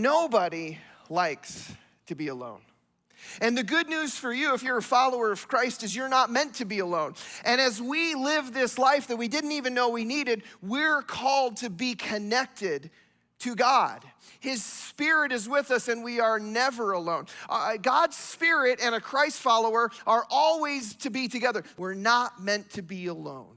Nobody likes to be alone. And the good news for you, if you're a follower of Christ, is you're not meant to be alone. And as we live this life that we didn't even know we needed, we're called to be connected to God. His Spirit is with us and we are never alone. God's Spirit and a Christ follower are always to be together. We're not meant to be alone.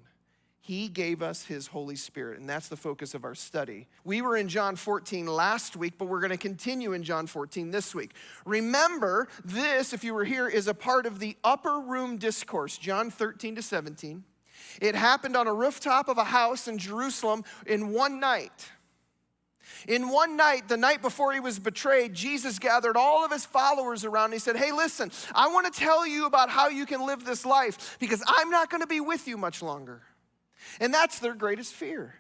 He gave us his Holy Spirit, and that's the focus of our study. We were in John 14 last week, but we're going to continue in John 14 this week. Remember, this, if you were here, is a part of the upper room discourse, John 13 to 17. It happened on a rooftop of a house in Jerusalem in one night. In one night, the night before he was betrayed, Jesus gathered all of his followers around and he said, hey, listen, I want to tell you about how you can live this life because I'm not going to be with you much longer. And that's their greatest fear.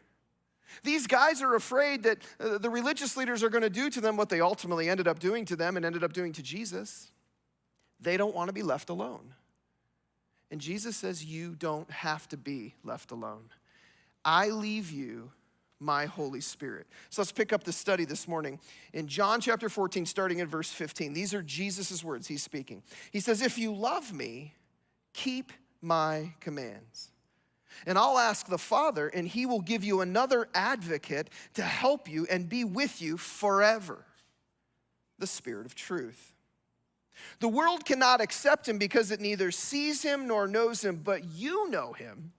These guys are afraid that the religious leaders are going to do to them what they ultimately ended up doing to them and ended up doing to Jesus. They don't want to be left alone. And Jesus says, you don't have to be left alone. I leave you my Holy Spirit. So let's pick up the study this morning in John chapter 14, starting at verse 15. These are Jesus' words he's speaking. He says, if you love me, keep my commands. And I'll ask the Father, and he will give you another advocate to help you and be with you forever, the Spirit of truth. The world cannot accept him because it neither sees him nor knows him, but you know him,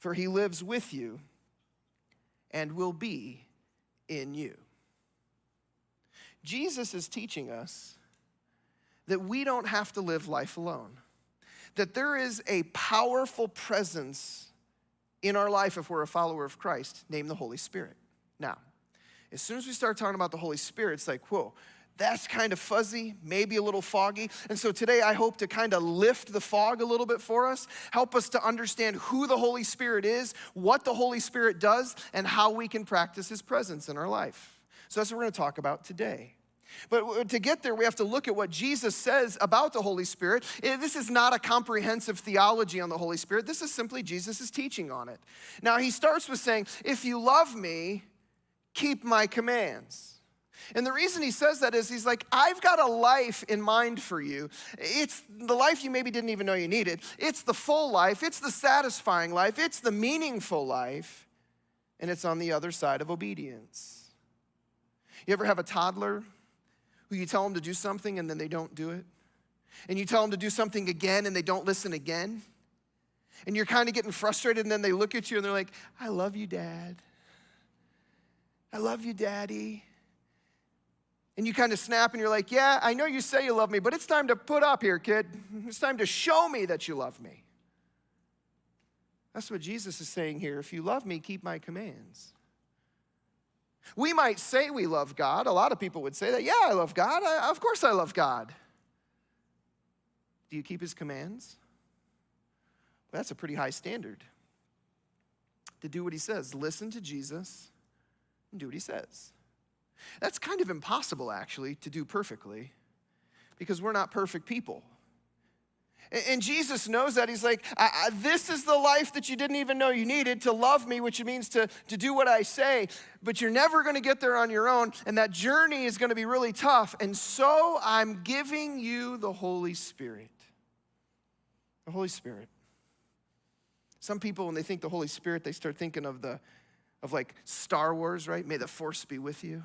for he lives with you and will be in you. Jesus is teaching us that we don't have to live life alone. That there is a powerful presence in our life if we're a follower of Christ, named the Holy Spirit. Now, as soon as we start talking about the Holy Spirit, it's like, whoa, that's kind of fuzzy, maybe a little foggy. And so today I hope to kind of lift the fog a little bit for us, help us to understand who the Holy Spirit is, what the Holy Spirit does, and how we can practice his presence in our life. So that's what we're going to talk about today. But to get there, we have to look at what Jesus says about the Holy Spirit. This is not a comprehensive theology on the Holy Spirit. This is simply Jesus' teaching on it. Now, he starts with saying, if you love me, keep my commands. And the reason he says that is he's like, I've got a life in mind for you. It's the life you maybe didn't even know you needed. It's the full life. It's the satisfying life. It's the meaningful life. And it's on the other side of obedience. You ever have a toddler who you tell them to do something and then they don't do it? And you tell them to do something again and they don't listen again? And you're kind of getting frustrated and then they look at you and they're like, I love you, Dad. I love you, Daddy. And you kind of snap and you're like, yeah, I know you say you love me, but it's time to put up here, kid. It's time to show me that you love me. That's what Jesus is saying here. If you love me, keep my commands. We might say we love God. A lot of people would say that. Yeah, I love God. Of course I love God. Do you keep his commands? Well, that's a pretty high standard. To do what he says. Listen to Jesus and do what he says. That's kind of impossible, actually, to do perfectly because we're not perfect people. And Jesus knows that. He's like, this is the life that you didn't even know you needed, to love me, which means to do what I say, but you're never going to get there on your own, and that journey is going to be really tough. And so I'm giving you the Holy Spirit. The Holy Spirit. Some people, when they think the Holy Spirit, they start thinking of like Star Wars, right? May the force be with you.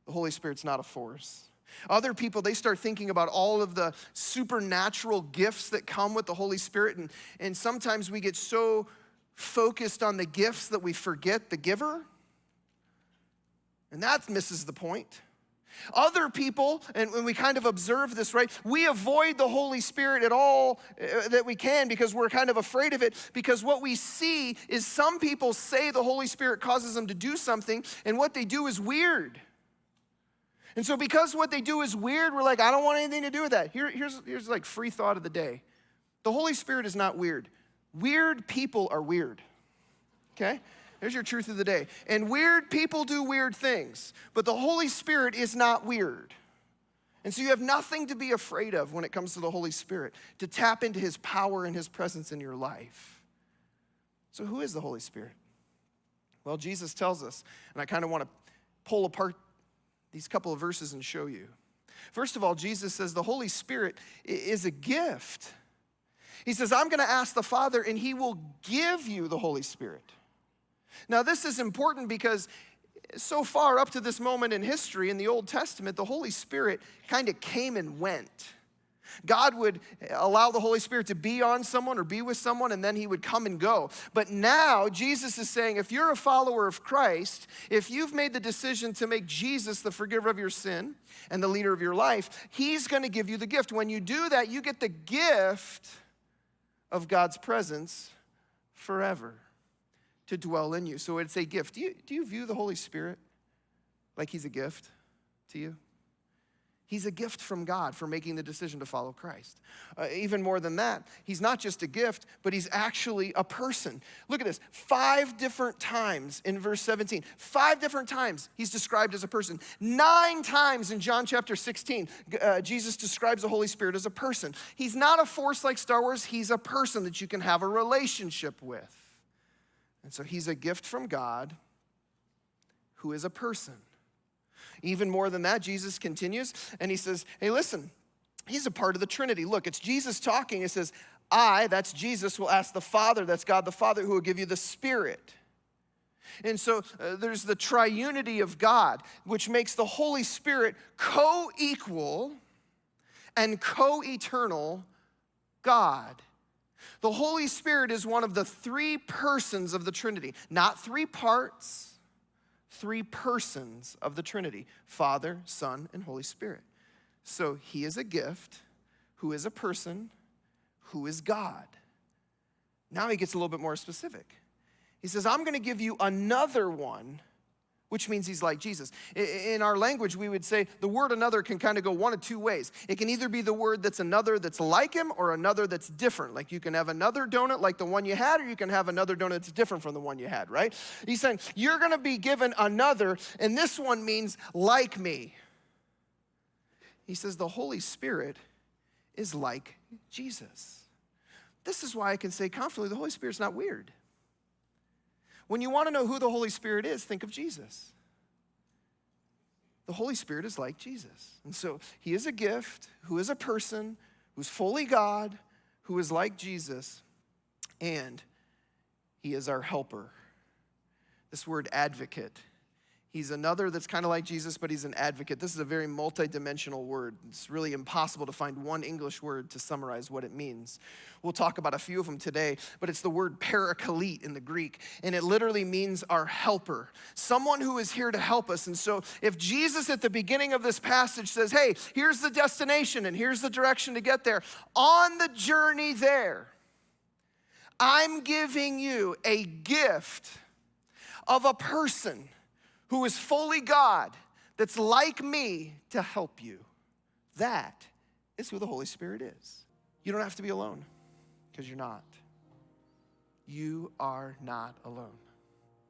The Holy Spirit's not a force. Other people, they start thinking about all of the supernatural gifts that come with the Holy Spirit, and sometimes we get so focused on the gifts that we forget the giver, and that misses the point. Other people, and when we kind of observe this, right, we avoid the Holy Spirit at all that we can because we're kind of afraid of it, because what we see is some people say the Holy Spirit causes them to do something, and what they do is weird. And so because what they do is weird, we're like, I don't want anything to do with that. Here's like free thought of the day. The Holy Spirit is not weird. Weird people are weird, okay? There's your truth of the day. And weird people do weird things, but the Holy Spirit is not weird. And so you have nothing to be afraid of when it comes to the Holy Spirit, to tap into his power and his presence in your life. So who is the Holy Spirit? Well, Jesus tells us, and I kind of want to pull apart these couple of verses and show you. First of all, Jesus says the Holy Spirit is a gift. He says, I'm going to ask the Father, and he will give you the Holy Spirit. Now, this is important because so far up to this moment in history in the Old Testament, the Holy Spirit kind of came and went. God would allow the Holy Spirit to be on someone or be with someone, and then he would come and go. But now Jesus is saying, if you're a follower of Christ, if you've made the decision to make Jesus the forgiver of your sin and the leader of your life, he's going to give you the gift. When you do that, you get the gift of God's presence forever to dwell in you. So it's a gift. Do you view the Holy Spirit like he's a gift to you? He's a gift from God for making the decision to follow Christ. Even more than that, he's not just a gift, but he's actually a person. Look at this. 5 different times in verse 17. 5 different times he's described as a person. 9 times in John chapter 16, Jesus describes the Holy Spirit as a person. He's not a force like Star Wars. He's a person that you can have a relationship with. And so he's a gift from God who is a person. Even more than that, Jesus continues and he says, hey, listen, he's a part of the Trinity. Look, it's Jesus talking. It says, I, that's Jesus, will ask the Father, that's God the Father, who will give you the Spirit. And so there's the triunity of God, which makes the Holy Spirit co-equal and co-eternal God. The Holy Spirit is one of the 3 persons of the Trinity, not 3 parts, 3 persons of the Trinity, Father, Son, and Holy Spirit. So he is a gift who is a person who is God. Now he gets a little bit more specific. He says, I'm going to give you another one, which means he's like Jesus. In our language, we would say the word another can kind of go one of 2 ways. It can either be the word that's another that's like him or another that's different. Like you can have another donut like the one you had, or you can have another donut that's different from the one you had, right? He's saying, you're going to be given another, and this one means like me. He says the Holy Spirit is like Jesus. This is why I can say confidently the Holy Spirit's not weird. When you want to know who the Holy Spirit is, think of Jesus. The Holy Spirit is like Jesus. And so he is a gift, who is a person, who's fully God, who is like Jesus, and he is our helper. This word advocate. He's another that's kind of like Jesus, but he's an advocate. This is a very multidimensional word. It's really impossible to find one English word to summarize what it means. We'll talk about a few of them today, but it's the word parakalete in the Greek, and it literally means our helper, someone who is here to help us. And so if Jesus at the beginning of this passage says, hey, here's the destination and here's the direction to get there, on the journey there, I'm giving you a gift of a person who is fully God, that's like me to help you. That is who the Holy Spirit is. You don't have to be alone, because you're not. You are not alone.